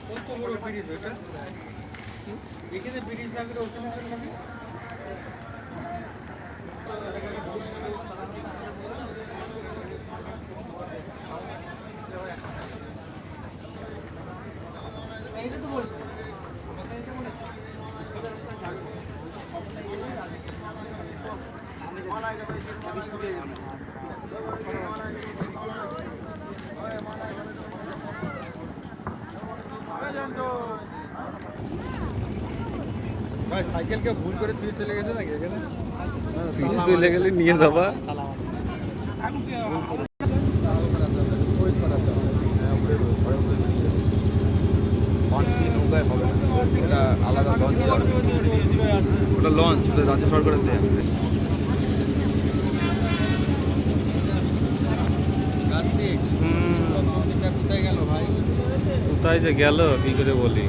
কত বড় ব্রিজ এটা, এখানে ব্রিজ না করে ওখানে মানে এইটা তো বলছি ভাই সাইকেলকে ভুল করে তুই চলে গেছে নাকি এখানে চলে গেলে নিয়ে যাবা। নৌকায় হবে না, ওটা আলাদা লঞ্চ, ওটা লঞ্চ, ওটা রাজ্য সরকারের দেয়। কোথায় গেল ভাই, কোথায় যে গেল কি করে বলি।